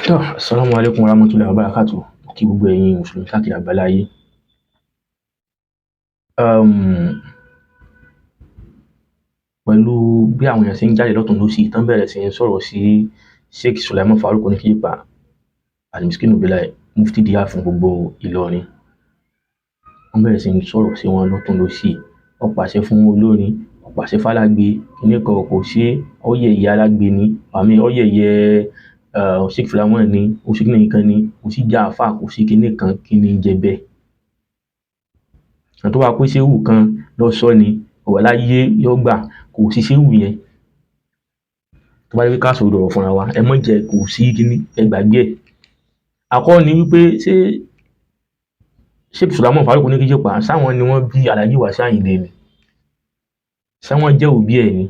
Assalamu alaikum warahmatullahi wabarakatuh. Kí gbogbo ẹ̀yin Mùsùlùmí káàkiri àgbáláyé. Pẹ̀lú bí àwọn èèyàn ṣe ń jáde lọ́tùn lósì tán bẹ̀rẹ̀ sí ń sọ̀rọ̀ sí Sheikh Sulaiman Farouk Oníkíjípà Al-Miskinu Billah Mufti Diyar fún gbogbo Ìlọrin. Wọ́n bẹ̀rẹ̀ sí ń sọ̀rọ̀ sí wọn lọ́tùn lósì. Ó pàṣẹ fún olórin, ó pàṣẹ fálágbe, kíní kan kò ṣe, ó yẹ̀yẹ́ alágbe ni, ó yẹ̀yẹ́ Sheikh Sulaiman ni, ó sì kíní kan ni, kò sí já àfà, kò sí kíní kan, kíní jẹ bẹ́ẹ̀. Àwọn tó wá pé ṣéwù kan lọ sọ ni, ọ̀wọ̀ láyé yóò gbà, kò sí ṣéwù yẹn. Tó bá yẹ ká sọ ọ̀rọ̀ fúnra wa, ẹ mọ̀ jẹ́ kò sí kíní, ẹ gbàgbé ẹ̀. Àkọ́kọ́ ni wípé ṣé Sheikh Sulaiman Farouk Oníkíjípà sáwọn ni wọ́n bí Alhaji Wasiu Ayinde ni? Sáwọn jẹ́ òbí ẹ̀ ni?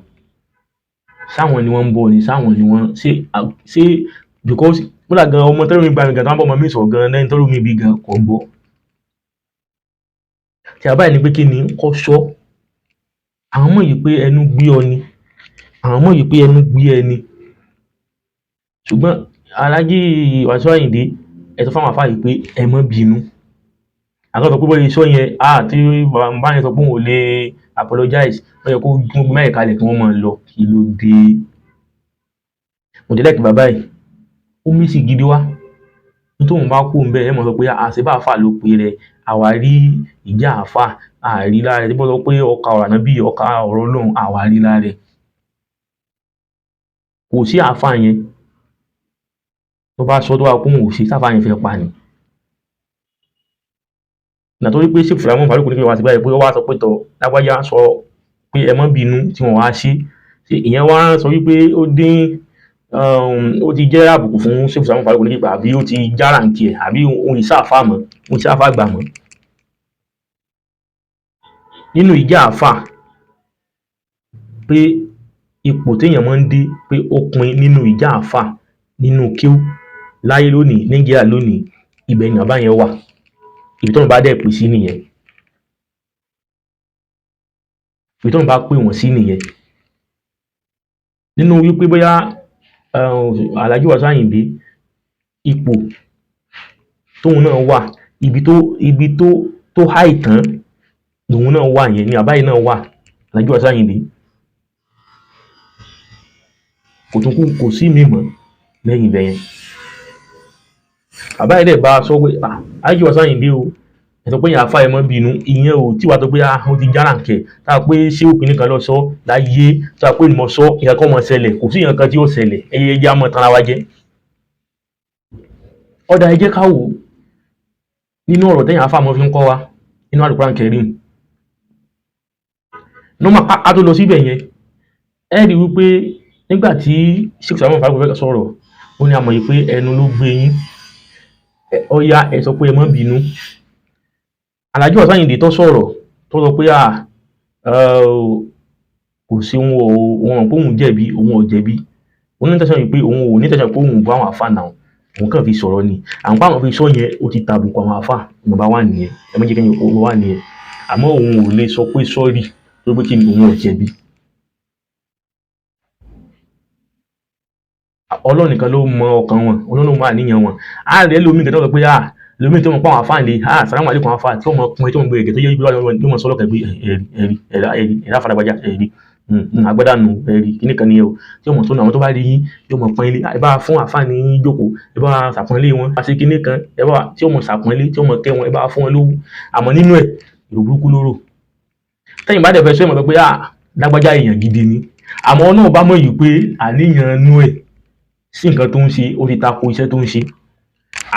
Sáwọn ni wọ́n ń bọ̀ ni? Sáwọn ni wọ́n ṣe because kódà gan ọmọ tẹ́lẹ̀ mi gba mi gan tó ń bọ́ ọmọ mi sọ̀rọ̀ gan lẹ́yìn tọ́lú mi bí gan kò gbọ́. Tí a báyìí ni pé kí ni kọ́ sọ, àwọn mọ̀ yìí pé ẹnu gbé ọ ni, àwọn mọ̀ yìí pé ẹnu gbé ẹ ni. Ṣùgbọ́n Alhaji Wasiu Ayinde ẹ sọ fáwọn àfáà yìí pé ẹ má bínú. Àkọ́kọ́ sọ pé bóyá sọ yẹn tí bàbá yẹn sọ pé òun ò lè apologize, wọ́n yẹ kó gbé máyì kalẹ̀ kí wọ́n máa lọ. Kí ló dé? Mo jẹ́ lẹ́kì bàbá yìí ó mí sì gidi wá. Nítorí òun bá kú ń bẹ́ ẹ mọ̀ sọ pé àṣebá àfà ló pe rẹ̀, àwárí ìjà àfà àrí lára rẹ̀. Tí wọ́n sọ pé ọkà ọ̀rọ̀ Ànábì, ọkà ọ̀rọ̀ Ọlọ́run àwárí lára rẹ̀. Kò sí àfà yẹn tó bá sọ tó wá kún òsì sáfà yẹn fẹ́ pa ni. Nítorí pé Sheikh Sulaiman Farouk Oníkíjípà wá sí báyìí pé ó wá sọ pé tọ̀ lágbájá sọ pé ẹ má bínú tí wọ́n wá ṣe. Ìyẹn wá sọ wípé ó dín ó ti jẹ́ àbùkù fún Sheikh Sulaiman Farouk Oníkíjípà àbí ó ti jára nkì ẹ̀ àbí òun ìsáàfà mọ́, òun ìsáàfà gbà mọ́. Nínú ìjà àfà pé ipò téèyàn máa ń dé pé ó pin nínú ìjà àfà nínú kéwú láyé lónìí, Nàìjíríà lónìí, ibẹ̀ ni bàbá yẹn wà. Ibi tó ń bá dẹ̀ pè sí nìyẹn. Ibi tó ń bá pè wọ́n sí nìyẹn. Nínú wípé bóyá Alhaji Wasiu Ayinde ipò tóun náà wà, ibi tó háì tán lòun náà wà yẹn ni bàbá yìí náà wà, Alhaji Wasiu Ayinde. Kò sí mi mọ́ lẹ́yìn ibẹ̀ yẹn. Bàbá yìí dẹ̀ bá a sọ pé Alhaji Wasiu Ayinde o, ẹ sọ pé yẹn àfà ẹ má bínú, ìyẹn ò tí wàá tó pé ó ti jára nkẹ̀ tá a pé ṣéwù kìíní kan lọ sọ láyé tá a pé ìmọ̀ sọ ìyẹn kan mọ̀ ṣẹlẹ̀, kò sí ìyẹn kan tí ó ṣẹlẹ̀, ẹyẹ jẹ́ àmọ́ tán ara wa jẹ́. Ọ̀dà ẹ jẹ́ ká wò nínú ọ̀rọ̀ tẹ́yìn àfà mọ́ fi ń kọ́ wa nínú Al-Qur'an Karim. Nọ́mà ká tó lọ síbẹ̀ yẹn, ẹ rí wípé nígbà tí Sheikh Sulaiman Farouk fẹ́ sọ̀rọ̀, ó ní àmọ̀ yìí pé ẹnu ló gbé yín, ó yá ẹ sọ pé ẹ má bínú. Alhaji Wasiu Ayinde tó sọ̀rọ̀ tó sọ pé kò sí òun pé òun jẹ̀bi, òun ò jẹ̀bi. Òun ní tẹ̀sán yìí pé òun ò ní tẹ̀sán pé òun bá àwọn àfà náà, òun kàn fi sọ̀rọ̀ ni. Àwọn pàmò fi sọ yẹn ó ti tàbùkù àwọn àfà, number one nìyẹn. Ẹ má jẹ́ kí ẹ̀yin wà nìyẹn. Àmọ́ òun ò lè sọ pé sorry tó pé kí ni òun ò jẹ̀bi. Ọlọ́run nìkan ló mọ ọkàn wọn, Ọlọ́run ló mọ àníyàn wọn. Rẹ̀ lómi nǹkan tó sọ pé lómi tó mọ̀ pé àwọn àfà lè Assalamu alaikum àfà tí wọ́n mọ̀ kún ẹ tí wọ́n gbé ẹ̀gẹ́ tó yẹ kí wọ́n mọ̀ sọ́lọ́ kẹ́gbé ẹ̀rí àfàdàgbàjà ẹ̀rí agbádànù ẹ̀rí kíní kan nìyẹn o. Tí wọ́n mọ̀ tó àwọn tó bá rí yín yóò mọ̀ pọ́n ilé. Ẹ bá fún àfà ní jókòó, ẹ bá ṣàpọ́nlé wọn. Àṣẹ kíní kan ẹ bá tí wọ́n mọ̀ ṣàpọ́nlé, tí wọ́n mọ̀ kẹ́ wọn, ẹ bá fún wọn lówó. Àmọ́ nínú ẹ̀ èrò burúkú lóró. Tẹ́yìn bá dẹ̀ fẹ́ sọ ìmọ̀ pé lágbájá èèyàn gidi ni. Àmọ́ náà bá mọ̀ yìí pé àníyàn inú ẹ̀ sí nǹkan tó ń ṣe ó ti tako iṣẹ́ tó ń ṣe.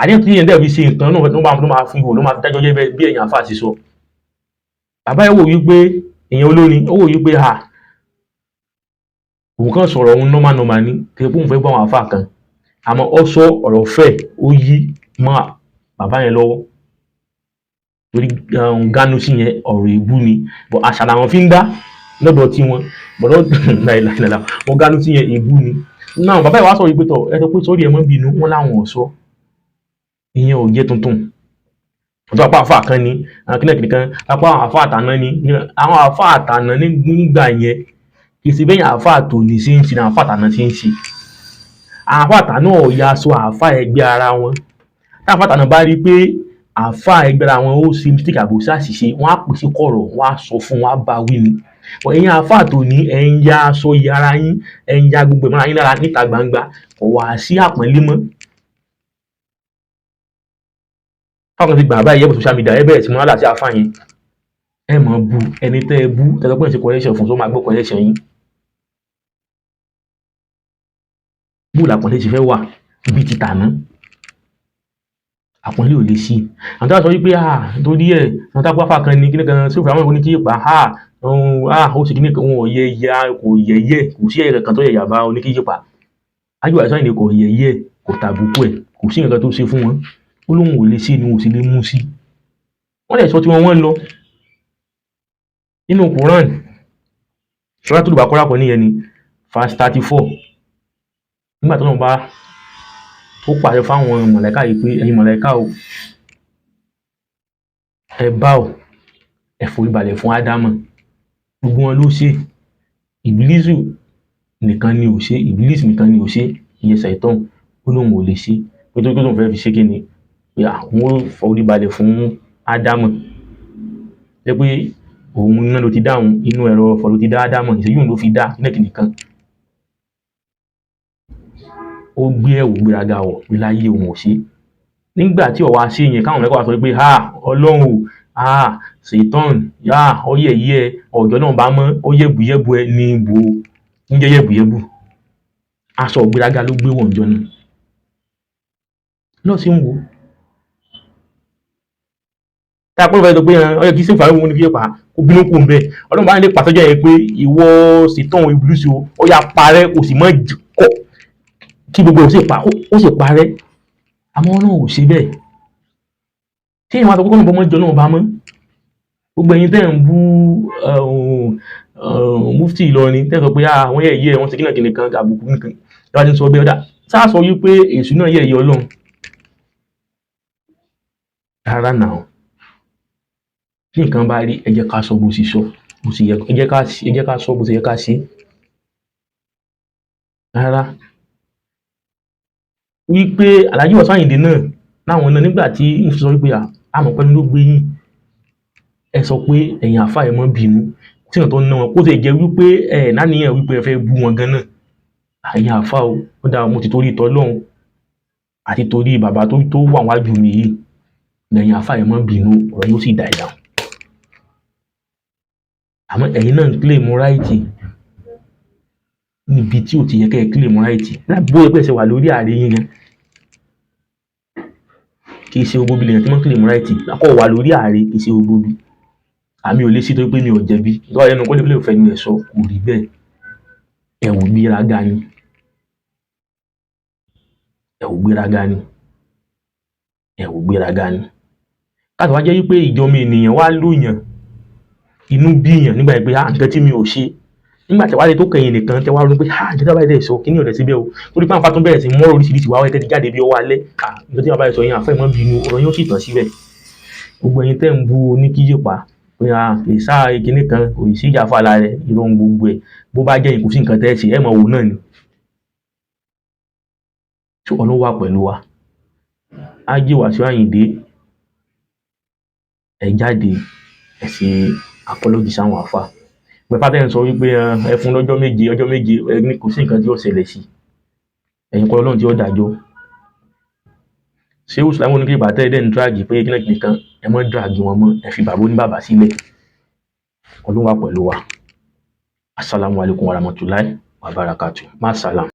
Àníyàn tí yẹn dẹ̀ fi ṣe nǹkan náà ló máa fi wò ló máa dájọ́ jẹ́ bí èèyàn àfà ti sọ. Bàbá yẹn wò wípé èèyàn olórin ó wò wípé òun kàn sọ̀rọ̀ òun normal ni kí òun fẹ́ gbọ́ àwọn àfà kan. Àmọ́ ó sọ ọ̀rọ̀ fẹ́ ó yí mọ́ bàbá yẹn lọ́wọ́. Torí gánú sí yẹn ọ̀rọ̀ èébú ni. Bọ̀ àṣà làwọn fi ń dá lọ́dọ̀ tí wọn. Bọ̀dọ̀ láìláìláìlá wọ́n gánú sí yẹn èébú ni. Náà bàbá yìí wá sọ wípé tọ̀ ẹ sọ pé sórí ẹ má bínú, wọ́n láwọn ò sọ. Ìyẹn ò jẹ́ tuntun. Ọ̀tọ̀ apá àfà kan ni kílẹ̀kìlì kan apá àfà àtàná ni àwọn àfà àtàná nígbà yẹn kì í ṣe bẹ́yìn àfà tòní sí ń ṣe àwọn àfà àtàná sí ń ṣe. àáfà àtàná ọ̀ya aṣọ àáfà ẹgbẹ́ ara wọn. Táàfà àtàná bá rí pé àáfà ẹgbẹ́ ara wọn ó ṣe mistake àbò ṣàṣìṣe, wọ́n á pè sí kọ̀rọ̀, wọ́n á sọ fún, wọ́n á bá wí ni. Ẹ̀yin àáfà tòní ẹ̀ ń ya aṣọ ara yín, ẹ̀ ń ya gbogbo ìmọ̀ra yín lára níta gbangba, kò wá sí àpọ́nlé mọ́. Táwọn ti gbà báyìí yẹ́bù social media ẹ bẹ̀rẹ̀ sí mọ́ láti àáfà yẹn, ẹ mọ̀ bu ẹni tẹ́ ẹ bú tẹ́lẹ̀ pé ẹ̀ ń ṣe correction fún tó máa gbọ́ correction yín. Bó làpọ́nlé ṣe fẹ́ wà bíi ti tàná? Àpọ́nlé ò lè sí. Àwọn tó bá sọ wípé torí ẹ̀ àwọn tápá fà kan ní kíní kan sí òfin àwọn oní kí pa ó sì kíní kan wọn ò kò yẹ̀yẹ́, kò sí ẹ̀yẹ kan tó yẹ̀yà bá oní kí pa. Ájúwà sáyìn ni kò yẹ̀yẹ́, kò tàbùkù ẹ̀, kò sí nǹkan tó ṣe fún wọn. Ó lóun ò lè sí ni wọn ò sì lè mú sí. Wọ́n lè sọ tí wọ́n lọ nínú Quran. Suratul Baqarah kan níyẹn ni verse 34. Nígbà tó náà bá ó pàṣẹ fáwọn mọ̀lẹ́kà yìí pé ẹ̀yin mọ̀lẹ́kà o, ẹ bá ò ẹ foríbalẹ̀ fún Ádámọ̀. Gbogbo wọn ló ṣe. Ìbílísù nìkan ni ò ṣe, Ìbílísù nìkan ni ò ṣe, ìyẹn Ṣàítánù ó lóun ò lè ṣe. Pé tó tóun fẹ́ fi ṣe kí ni? Pé àwọn ó foríbalẹ̀ fún Ádámọ̀. Jẹ́ pé òun iná ló ti dá òun, inú ẹ̀rọ ọ̀fọ̀ ló ti dá Ádámọ̀, ìṣẹ́jú ló fi dá nìkan. Ó gbé ẹ̀wù gbéraga wọ̀ pé láyé òun ò ṣe. Nígbà tí ọ̀wá ṣe yẹn káwọn mẹ́kọ̀ọ́ sọ pé Ọlọ́run o, Ṣàítánù ó yẹ̀yẹ́ ọ̀jọ́ náà bá mọ́, ó yẹ̀bùyẹ̀bù ẹ ní ibò ń jẹ́ yẹ̀bùyẹ̀bù. Aṣọ gbéraga ló gbé wọ̀ ǹjọ́ náà. Lọ́ọ̀ sí ń wo. Tá a pọ́n fẹ́ sọ pé ọyọ kìí sí ìfàwé wọn ní kí pa kó bínú kù ń bẹ̀. Ọlọ́run bá ń lè pàtọ́jọ́ yẹn pé ìwọ Ṣàítánù Ìbílísù ó yá parẹ́, kò sì mọ́ kọ́ kí gbogbo ó sì parẹ́. Àmọ́ náà ò ṣe bẹ́ẹ̀. Tí èèyàn máa sọ pé kọ́nà bọ́mọ́ jọ náà bá mọ́. Gbogbo ẹ̀yin tẹ́ ń bú mufti Ìlọrin tẹ́ sọ pé àwọn yẹ̀yẹ́ wọn ṣe kí nìkan àbùkù nìkan. Ẹ bá ti ń sọ bẹ́ẹ̀ ọ̀dà sáà sọ wípé èṣù náà yẹ̀yẹ́ Ọlọ́run. Rárá náà. Tí nǹkan bá rí ẹ jẹ́ ká sọ bó sì sọ, ẹ jẹ́ ká sọ bó sì yẹ ká ṣe. Rárá. Wípé Alhaji Wasiu Ayinde náà láwọn náà nígbà tí mo sọ wípé àmọ̀pẹ́ni ló gbé yín, ẹ sọ pé ẹ̀yin àfà ẹ mọ́ bínú tí wọ́n tó ń ná wọn kó sì jẹ́ wípé láníyàn wípé ẹ fẹ́ bú wọn gan náà. Ẹ̀yin àfà o, ó dáa mo ti torí ìtọ́ Ọlọ́run àti torí bàbá tó wà wájú mi yìí lẹ́yìn àfà ẹ mọ́ bínú, ọ̀rọ̀ yóò sì dá ẹ dáhùn. Àmọ́ ẹ̀yin náà ń claim right níbi tí ò ti yẹ kẹ́ ẹ claim right. Bó ẹgbẹ́ ṣe wà lórí ààrẹ yín gan. Kì í ṣe gbogbo bí lèèyàn tí wọ́n claim right. Akọ́ wà lórí ààrẹ kì í ṣe gbogbo bí. Àmì ò lè sí torí pé mi ò jẹ̀bi. Ìtọ́wà ẹnu kó lè fẹ́ mi ẹ̀ sọ kò rí bẹ́ẹ̀. Ẹ̀wù gbéraga ni. Ẹ̀wù gbéraga ni. Ẹ̀wù gbéraga ni. Káàtó wá jẹ́ wípé ìjọba ènìyàn wá lóyàn inú bíyàn nígbà pé nǹkan tí mi ò ṣe. Nígbà tí wàá lè tó kẹyìn nìkan tẹ wá ronú pé nǹkan tí wàá bá sọ kí ní ọ̀rẹ́ síbẹ̀ o. Torí pé àwọn afá tó bẹ̀rẹ̀ sí mọ́rọ̀ oríṣiríṣi wá wáyé tẹ́ ti jáde bí ọwọ́ alẹ́. Nǹkan tí wàá bá sọ yẹn àfẹ́ mọ́ bínú, ọ̀rọ̀ yóò sì tàn síbẹ̀. Gbogbo ẹ̀yin tẹ́ ń bú oníkíyèpá pé ìsá ìkíní kan kò sí ìjà fàlà rẹ̀ ìrọ̀rùn gbogbo ẹ̀ bó bá jẹ́ ìkùsí nǹkan tẹ́ ṣe ẹ̀ mọ̀ wò náà ni. Tí Ọlọ́run wà pẹ̀lú wa. Alhaji Wasiu Ayinde ẹ jáde ẹ ṣe apology sáwọn àfà. Pẹ̀fà tẹ́ ń sọ wípé ẹ fún lọ́jọ́ méje ẹ ní kò sí nǹkan tí ó ṣẹlẹ̀ sí. Ẹ̀yin kọ́ Ọlọ́run tí ó dájọ́. Ṣé Ìsìlámù ní kí bàbá tẹ́ dẹ́n drag pé kí nìkan ẹ mọ́ drag wọn mọ́ ẹ fi bàbá oníbàbà sílẹ̀. Ọlọ́run wà pẹ̀lú wa. Assalamu alaikum warahmatullahi wabarakatuh. Ma salam.